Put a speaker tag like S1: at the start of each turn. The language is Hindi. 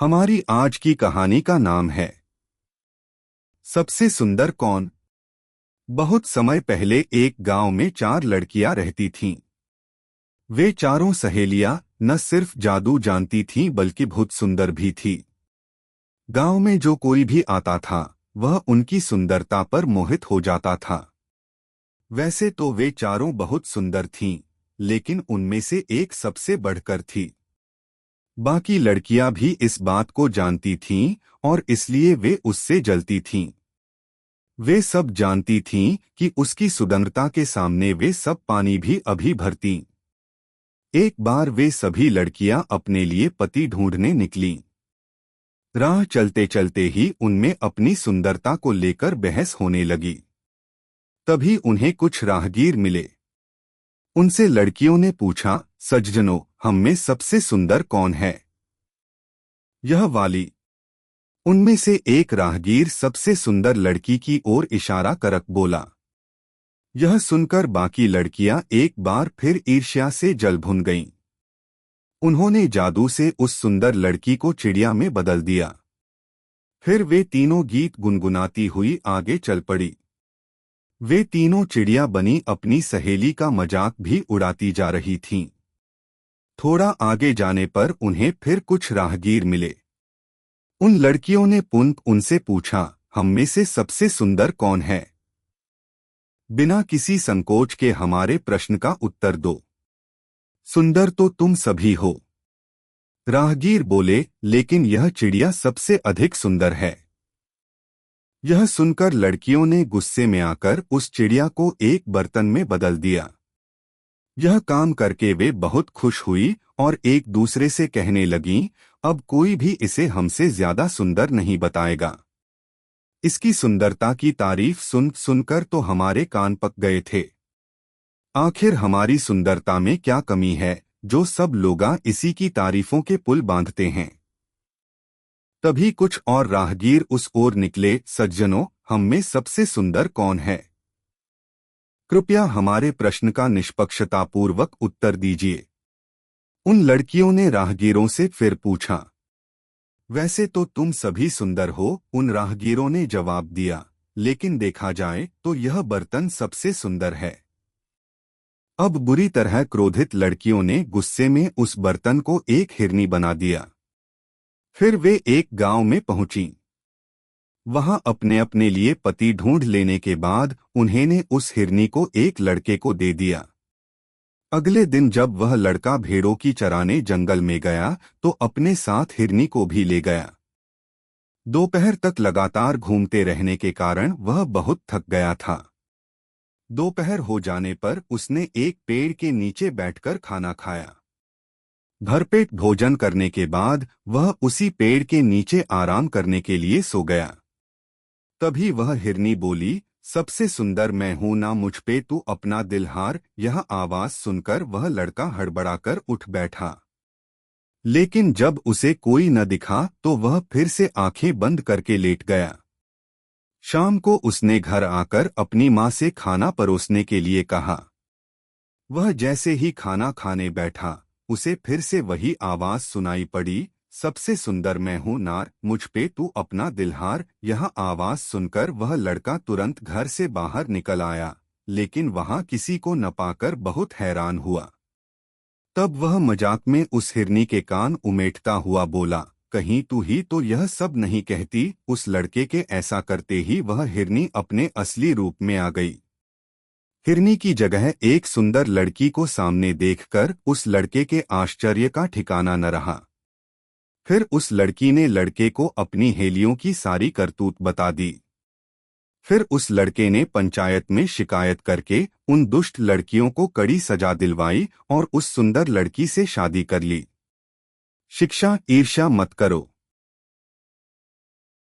S1: हमारी आज की कहानी का नाम है सबसे सुंदर कौन। बहुत समय पहले एक गांव में 4 लड़कियां रहती थीं। वे चारों सहेलियां न सिर्फ जादू जानती थीं बल्कि बहुत सुंदर भी थीं। गांव में जो कोई भी आता था वह उनकी सुंदरता पर मोहित हो जाता था। वैसे तो वे चारों बहुत सुंदर थीं, लेकिन उनमें से एक सबसे बढ़कर थी। बाकी लड़कियां भी इस बात को जानती थीं और इसलिए वे उससे जलती थीं। वे सब जानती थीं कि उसकी सुंदरता के सामने वे सब पानी भी अभी भरतीं। एक बार वे सभी लड़कियां अपने लिए पति ढूंढने निकलीं। राह चलते चलते ही उनमें अपनी सुंदरता को लेकर बहस होने लगी। तभी उन्हें कुछ राहगीर मिले। उनसे लड़कियों ने पूछा, सज्जनों, हम में सबसे सुंदर कौन है? यह वाली। उनमें से एक राहगीर सबसे सुंदर लड़की की ओर इशारा करक बोला। यह सुनकर बाकी लड़कियां एक बार फिर ईर्ष्या से जल भुन गईं। उन्होंने जादू से उस सुंदर लड़की को चिड़िया में बदल दिया। फिर वे तीनों गीत गुनगुनाती हुई आगे चल पड़ी। वे तीनों चिड़िया बनी अपनी सहेली का मजाक भी उड़ाती जा रही थीं। थोड़ा आगे जाने पर उन्हें फिर कुछ राहगीर मिले। उन लड़कियों ने पुनः उनसे पूछा, हम में से सबसे सुंदर कौन है? बिना किसी संकोच के हमारे प्रश्न का उत्तर दो। सुंदर तो तुम सभी हो। राहगीर बोले, लेकिन यह चिड़िया सबसे अधिक सुंदर है। यह सुनकर लड़कियों ने गुस्से में आकर उस चिड़िया को एक बर्तन में बदल दिया। यह काम करके वे बहुत खुश हुई और एक दूसरे से कहने लगीं, अब कोई भी इसे हमसे ज्यादा सुंदर नहीं बताएगा। इसकी सुंदरता की तारीफ सुनकर तो हमारे कान पक गए थे। आखिर हमारी सुंदरता में क्या कमी है जो सब लोग इसी की तारीफों के पुल बांधते हैं? तभी कुछ और राहगीर उस ओर निकले, सज्जनों, हम में सबसे सुंदर कौन है? कृपया हमारे प्रश्न का निष्पक्षतापूर्वक उत्तर दीजिए। उन लड़कियों ने राहगीरों से फिर पूछा। वैसे तो तुम सभी सुंदर हो, उन राहगीरों ने जवाब दिया, लेकिन देखा जाए तो यह बर्तन सबसे सुंदर है। अब बुरी तरह क्रोधित लड़कियों ने गुस्से में उस बर्तन को एक हिरनी बना दिया। फिर वे एक गांव में पहुंची। वहां अपने अपने लिए पति ढूंढ लेने के बाद उन्हें उस हिरनी को एक लड़के को दे दिया। अगले दिन जब वह लड़का भेड़ों की चराने जंगल में गया तो अपने साथ हिरनी को भी ले गया। दोपहर तक लगातार घूमते रहने के कारण वह बहुत थक गया था। दोपहर हो जाने पर उसने एक पेड़ के नीचे बैठकर खाना खाया। भरपेट भोजन करने के बाद वह उसी पेड़ के नीचे आराम करने के लिए सो गया। तभी वह हिरनी बोली, सबसे सुंदर मैं हूं ना, मुझ पे तू अपना दिल हार। यह आवाज सुनकर वह लड़का हड़बड़ाकर उठ बैठा। लेकिन जब उसे कोई न दिखा तो वह फिर से आंखें बंद करके लेट गया। शाम को उसने घर आकर अपनी माँ से खाना परोसने के लिए कहा। वह जैसे ही खाना खाने बैठा, उसे फिर से वही आवाज सुनाई पड़ी, सबसे सुंदर मैं हूं नार, मुझ पे तू अपना दिल हार। यह आवाज सुनकर वह लड़का तुरंत घर से बाहर निकल आया, लेकिन वहां किसी को न पाकर बहुत हैरान हुआ। तब वह मजाक में उस हिरनी के कान उमेटता हुआ बोला, कहीं तू ही तो यह सब नहीं कहती? उस लड़के के ऐसा करते ही वह हिरनी अपने असली रूप में आ गई। हिरनी की जगह एक सुंदर लड़की को सामने देखकर उस लड़के के आश्चर्य का ठिकाना न रहा। फिर उस लड़की ने लड़के को अपनी हेलियों की सारी करतूत बता दी। फिर उस लड़के ने पंचायत में शिकायत करके उन दुष्ट लड़कियों को कड़ी सजा दिलवाई और उस सुंदर लड़की से शादी कर ली। शिक्षा, ईर्ष्या मत करो।